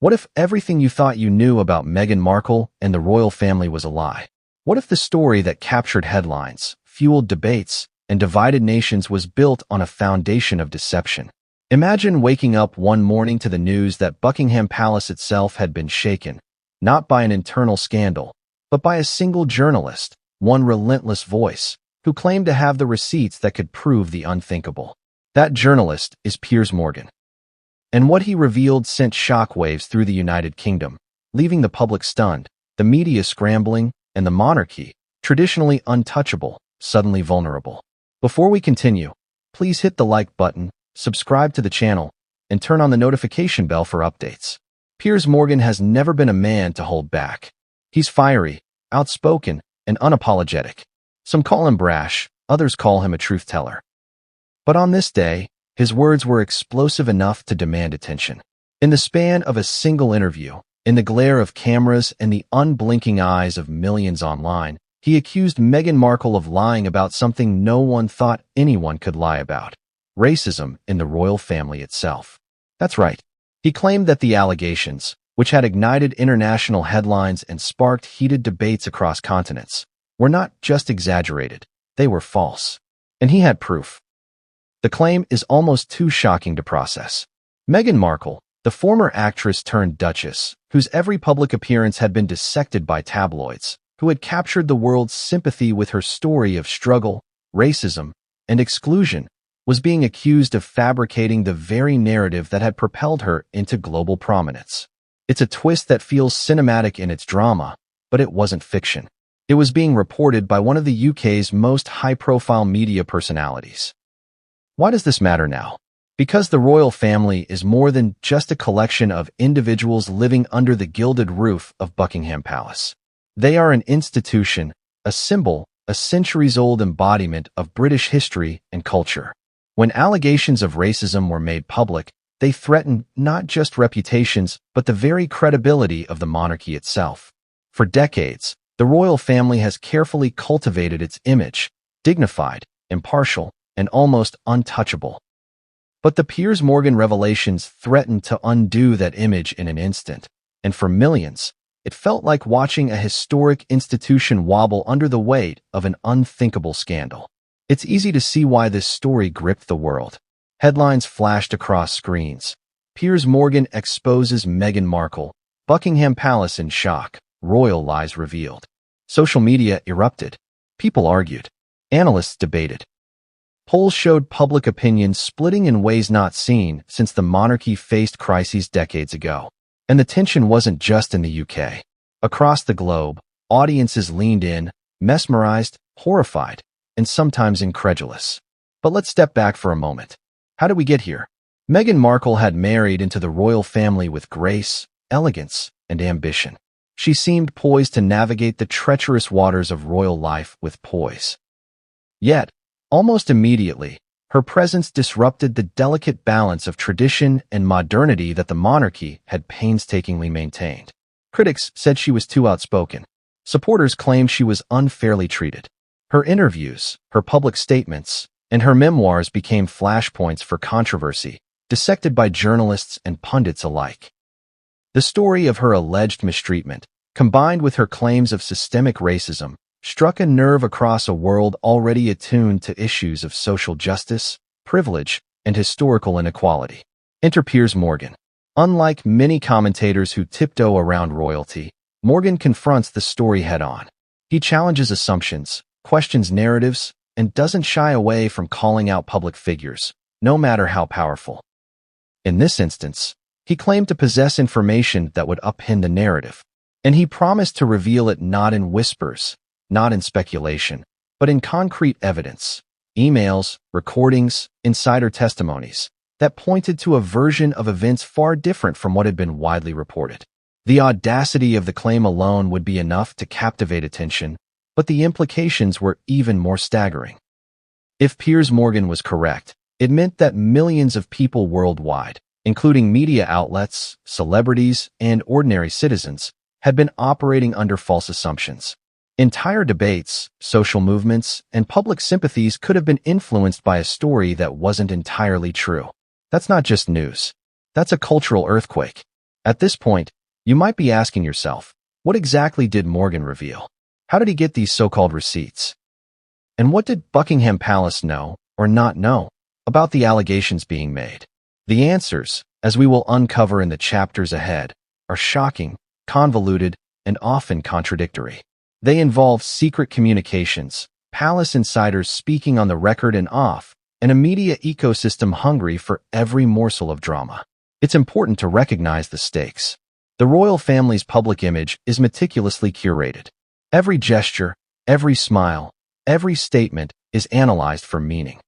What if everything you thought you knew about Meghan Markle and the royal family was a lie? What if the story that captured headlines, fueled debates, and divided nations was built on a foundation of deception? Imagine waking up one morning to the news that Buckingham Palace itself had been shaken, not by an internal scandal, but by a single journalist, one relentless voice, who claimed to have the receipts that could prove the unthinkable. That journalist is Piers Morgan. And what he revealed sent shockwaves through the United Kingdom, leaving the public stunned, the media scrambling, and the monarchy, traditionally untouchable, suddenly vulnerable. Before we continue, please hit the like button, subscribe to the channel, and turn on the notification bell for updates. Piers Morgan has never been a man to hold back. He's fiery, outspoken, and unapologetic. Some call him brash, others call him a truth-teller. But on this day, his words were explosive enough to demand attention. In the span of a single interview, in the glare of cameras and the unblinking eyes of millions online, he accused Meghan Markle of lying about something no one thought anyone could lie about: racism in the royal family itself. That's right. He claimed that the allegations, which had ignited international headlines and sparked heated debates across continents, were not just exaggerated, they were false. And he had proof. The claim is almost too shocking to process. Meghan Markle, the former actress turned duchess, whose every public appearance had been dissected by tabloids, who had captured the world's sympathy with her story of struggle, racism, and exclusion, was being accused of fabricating the very narrative that had propelled her into global prominence. It's a twist that feels cinematic in its drama, but it wasn't fiction. It was being reported by one of the UK's most high-profile media personalities. Why does this matter now? Because the royal family is more than just a collection of individuals living under the gilded roof of Buckingham Palace. They are an institution, a symbol, a centuries-old embodiment of British history and culture. When allegations of racism were made public, they threatened not just reputations, but the very credibility of the monarchy itself. For decades, the royal family has carefully cultivated its image, dignified, impartial, and almost untouchable. But the Piers Morgan revelations threatened to undo that image in an instant, and for millions, it felt like watching a historic institution wobble under the weight of an unthinkable scandal. It's easy to see why this story gripped the world. Headlines flashed across screens. Piers Morgan exposes Meghan Markle, Buckingham Palace in shock, royal lies revealed. Social media erupted. People argued. Analysts debated. Polls showed public opinion splitting in ways not seen since the monarchy faced crises decades ago. And the tension wasn't just in the UK. Across the globe, audiences leaned in, mesmerized, horrified, and sometimes incredulous. But let's step back for a moment. How did we get here? Meghan Markle had married into the royal family with grace, elegance, and ambition. She seemed poised to navigate the treacherous waters of royal life with poise. Yet, almost immediately, her presence disrupted the delicate balance of tradition and modernity that the monarchy had painstakingly maintained. Critics said she was too outspoken. Supporters claimed she was unfairly treated. Her interviews, her public statements, and her memoirs became flashpoints for controversy, dissected by journalists and pundits alike. The story of her alleged mistreatment, combined with her claims of systemic racism, struck a nerve across a world already attuned to issues of social justice, privilege, and historical inequality. Enter Piers Morgan. Unlike many commentators who tiptoe around royalty, Morgan confronts the story head-on. He challenges assumptions, questions narratives, and doesn't shy away from calling out public figures, no matter how powerful. In this instance, he claimed to possess information that would upend the narrative, and he promised to reveal it not in whispers, not in speculation, but in concrete evidence, emails, recordings, insider testimonies, that pointed to a version of events far different from what had been widely reported. The audacity of the claim alone would be enough to captivate attention, but the implications were even more staggering. If Piers Morgan was correct, it meant that millions of people worldwide, including media outlets, celebrities, and ordinary citizens, had been operating under false assumptions. Entire debates, social movements, and public sympathies could have been influenced by a story that wasn't entirely true. That's not just news. That's a cultural earthquake. At this point, you might be asking yourself, what exactly did Morgan reveal? How did he get these so-called receipts? And what did Buckingham Palace know or not know about the allegations being made? The answers, as we will uncover in the chapters ahead, are shocking, convoluted, and often contradictory. They involve secret communications, palace insiders speaking on the record and off, and a media ecosystem hungry for every morsel of drama. It's important to recognize the stakes. The royal family's public image is meticulously curated. Every gesture, every smile, every statement is analyzed for meaning.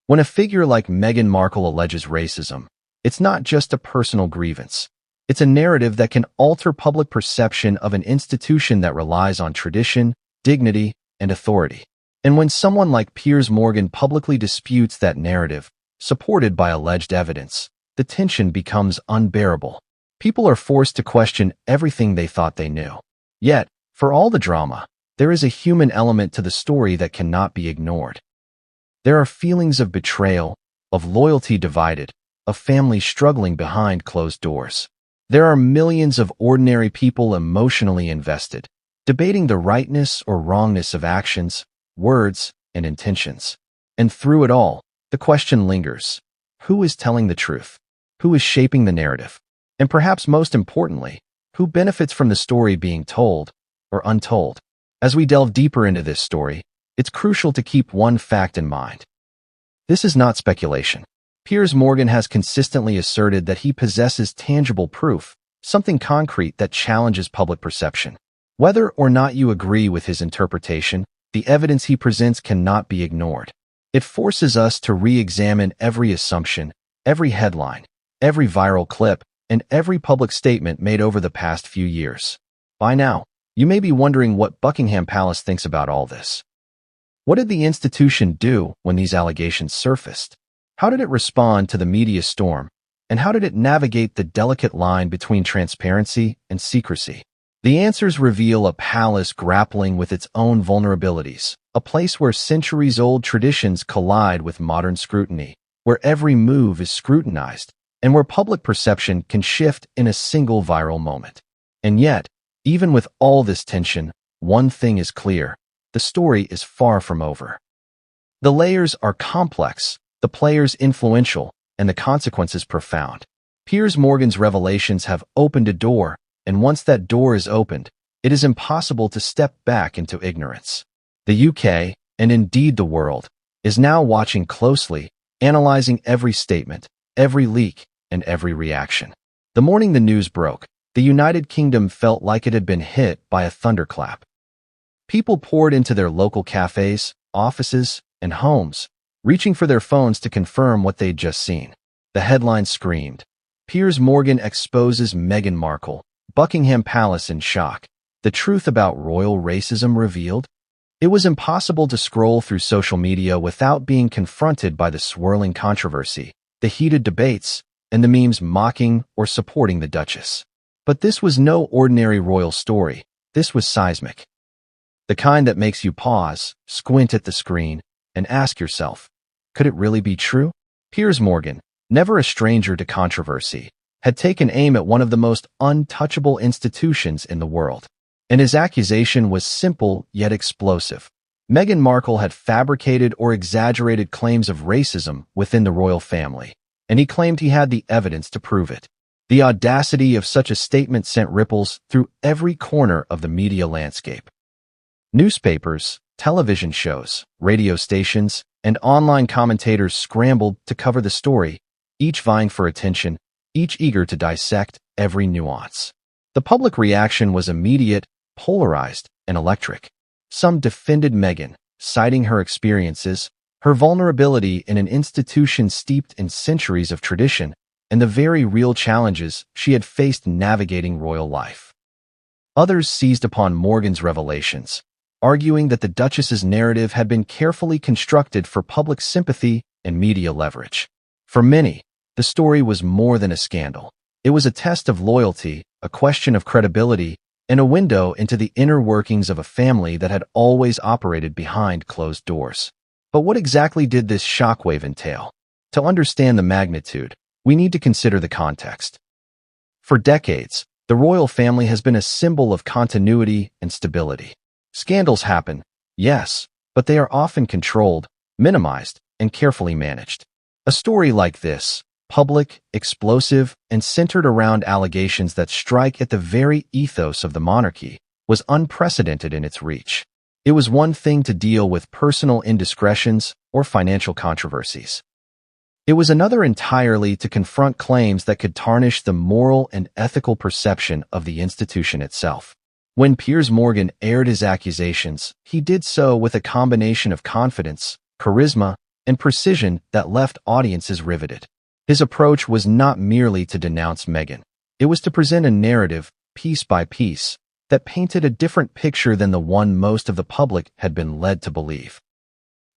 When a figure like Meghan Markle alleges racism, it's not just a personal grievance. It's a narrative that can alter public perception of an institution that relies on tradition, dignity, and authority. And when someone like Piers Morgan publicly disputes that narrative, supported by alleged evidence, the tension becomes unbearable. People are forced to question everything they thought they knew. Yet, for all the drama, there is a human element to the story that cannot be ignored. There are feelings of betrayal, of loyalty divided, of families struggling behind closed doors. There are millions of ordinary people emotionally invested, debating the rightness or wrongness of actions, words, and intentions. And through it all, the question lingers: who is telling the truth? Who is shaping the narrative? And perhaps most importantly, who benefits from the story being told or untold? As we delve deeper into this story, it's crucial to keep one fact in mind. This is not speculation. Piers Morgan has consistently asserted that he possesses tangible proof, something concrete that challenges public perception. Whether or not you agree with his interpretation, the evidence he presents cannot be ignored. It forces us to re-examine every assumption, every headline, every viral clip, and every public statement made over the past few years. By now, you may be wondering what Buckingham Palace thinks about all this. What did the institution do when these allegations surfaced? How did it respond to the media storm? And how did it navigate the delicate line between transparency and secrecy? The answers reveal a palace grappling with its own vulnerabilities, a place where centuries-old traditions collide with modern scrutiny, where every move is scrutinized, and where public perception can shift in a single viral moment. And yet, even with all this tension, one thing is clear: the story is far from over. The layers are complex, the players influential, and the consequences profound. Piers Morgan's revelations have opened a door, and once that door is opened, it is impossible to step back into ignorance. The UK, and indeed the world, is now watching closely, analyzing every statement, every leak, and every reaction. The morning the news broke, the United Kingdom felt like it had been hit by a thunderclap. People poured into their local cafes, offices, and homes, reaching for their phones to confirm what they'd just seen. The headline screamed, "Piers Morgan exposes Meghan Markle, Buckingham Palace in shock. The truth about royal racism revealed." It was impossible to scroll through social media without being confronted by the swirling controversy, the heated debates, and the memes mocking or supporting the Duchess. But this was no ordinary royal story. This was seismic. The kind that makes you pause, squint at the screen, and ask yourself, could it really be true? Piers Morgan, never a stranger to controversy, had taken aim at one of the most untouchable institutions in the world. And his accusation was simple yet explosive. Meghan Markle had fabricated or exaggerated claims of racism within the royal family, and he claimed he had the evidence to prove it. The audacity of such a statement sent ripples through every corner of the media landscape. Newspapers, television shows, radio stations, and online commentators scrambled to cover the story, each vying for attention, each eager to dissect every nuance. The public reaction was immediate, polarized, and electric. Some defended Meghan, citing her experiences, her vulnerability in an institution steeped in centuries of tradition, and the very real challenges she had faced navigating royal life. Others seized upon Morgan's revelations, arguing that the Duchess's narrative had been carefully constructed for public sympathy and media leverage. For many, the story was more than a scandal. It was a test of loyalty, a question of credibility, and a window into the inner workings of a family that had always operated behind closed doors. But what exactly did this shockwave entail? To understand the magnitude, we need to consider the context. For decades, the royal family has been a symbol of continuity and stability. Scandals happen, yes, but they are often controlled, minimized, and carefully managed. A story like this, public, explosive, and centered around allegations that strike at the very ethos of the monarchy, was unprecedented in its reach. It was one thing to deal with personal indiscretions or financial controversies. It was another entirely to confront claims that could tarnish the moral and ethical perception of the institution itself. When Piers Morgan aired his accusations, he did so with a combination of confidence, charisma, and precision that left audiences riveted. His approach was not merely to denounce Meghan. It was to present a narrative, piece by piece, that painted a different picture than the one most of the public had been led to believe.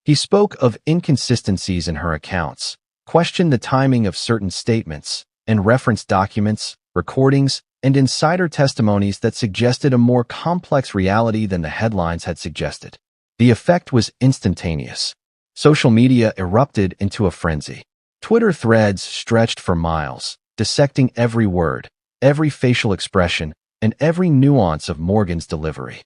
He spoke of inconsistencies in her accounts, questioned the timing of certain statements, and referenced documents, recordings, and insider testimonies that suggested a more complex reality than the headlines had suggested. The effect was instantaneous. Social media erupted into a frenzy. Twitter threads stretched for miles, dissecting every word, every facial expression, and every nuance of Morgan's delivery.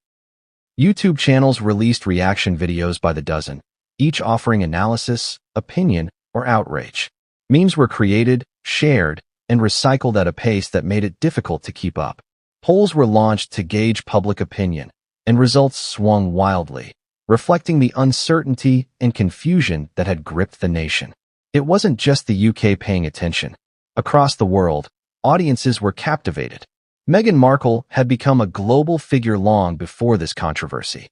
YouTube channels released reaction videos by the dozen, each offering analysis, opinion, or outrage. Memes were created, shared, and recycled at a pace that made it difficult to keep up. Polls were launched to gauge public opinion, and results swung wildly, reflecting the uncertainty and confusion that had gripped the nation. It wasn't just the UK paying attention. Across the world, audiences were captivated. Meghan Markle had become a global figure long before this controversy.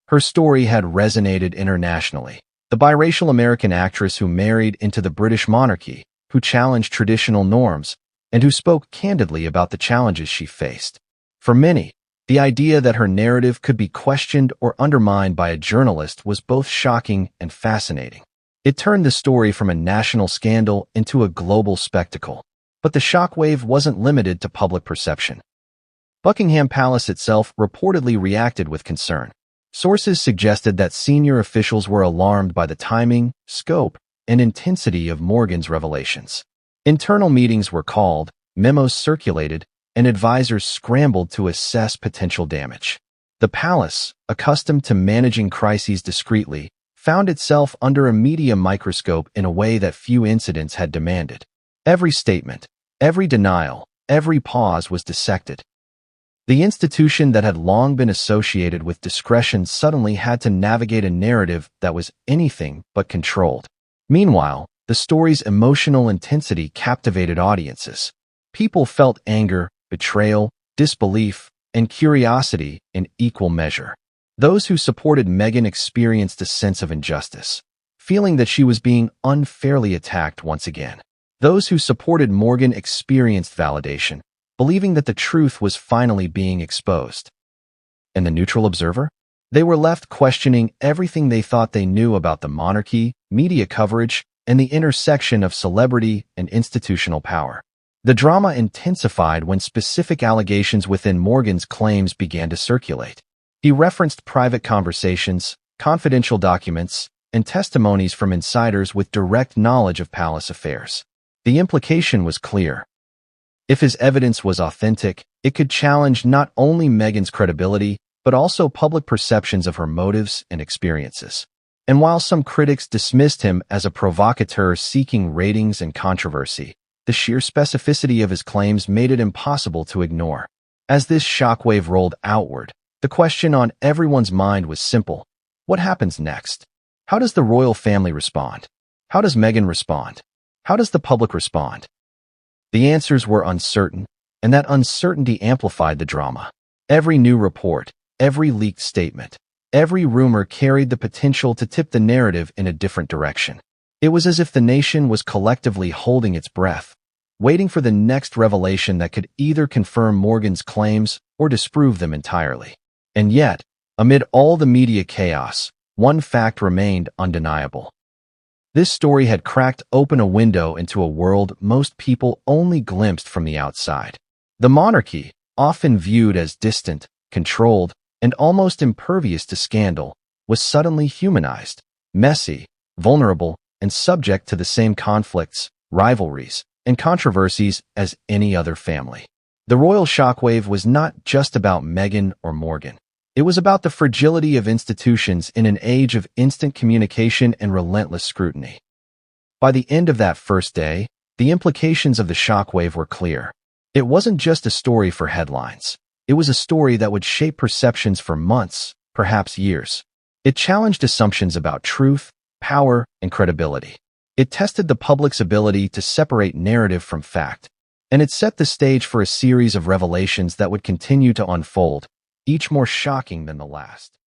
Her story had resonated internationally. The biracial American actress who married into the British monarchy, who challenged traditional norms, and who spoke candidly about the challenges she faced. For many, the idea that her narrative could be questioned or undermined by a journalist was both shocking and fascinating. It turned the story from a national scandal into a global spectacle. But the shockwave wasn't limited to public perception. Buckingham Palace itself reportedly reacted with concern. Sources suggested that senior officials were alarmed by the timing, scope, and intensity of Morgan's revelations. Internal meetings were called, memos circulated, and advisors scrambled to assess potential damage. The palace, accustomed to managing crises discreetly, found itself under a media microscope in a way that few incidents had demanded. Every statement, every denial, every pause was dissected. The institution that had long been associated with discretion suddenly had to navigate a narrative that was anything but controlled. Meanwhile, the story's emotional intensity captivated audiences. People felt anger, betrayal, disbelief, and curiosity in equal measure. Those who supported Meghan experienced a sense of injustice, feeling that she was being unfairly attacked once again. Those who supported Morgan experienced validation, believing that the truth was finally being exposed. And the neutral observer? They were left questioning everything they thought they knew about the monarchy, media coverage, and the intersection of celebrity and institutional power. The drama intensified when specific allegations within Morgan's claims began to circulate. He referenced private conversations, confidential documents, and testimonies from insiders with direct knowledge of palace affairs. The implication was clear. If his evidence was authentic, it could challenge not only Meghan's credibility, but also public perceptions of her motives and experiences. And while some critics dismissed him as a provocateur seeking ratings and controversy, the sheer specificity of his claims made it impossible to ignore. As this shockwave rolled outward, the question on everyone's mind was simple. What happens next? How does the royal family respond? How does Meghan respond? How does the public respond? The answers were uncertain, and that uncertainty amplified the drama. Every new report, every leaked statement, every rumor carried the potential to tip the narrative in a different direction. It was as if the nation was collectively holding its breath, waiting for the next revelation that could either confirm Morgan's claims or disprove them entirely. And yet, amid all the media chaos, one fact remained undeniable. This story had cracked open a window into a world most people only glimpsed from the outside. The monarchy, often viewed as distant, controlled, and almost impervious to scandal, was suddenly humanized, messy, vulnerable, and subject to the same conflicts, rivalries, and controversies as any other family. The royal shockwave was not just about Meghan or Morgan. It was about the fragility of institutions in an age of instant communication and relentless scrutiny. By the end of that first day, the implications of the shockwave were clear. It wasn't just a story for headlines. It was a story that would shape perceptions for months, perhaps years. It challenged assumptions about truth, power, and credibility. It tested the public's ability to separate narrative from fact. And it set the stage for a series of revelations that would continue to unfold, each more shocking than the last.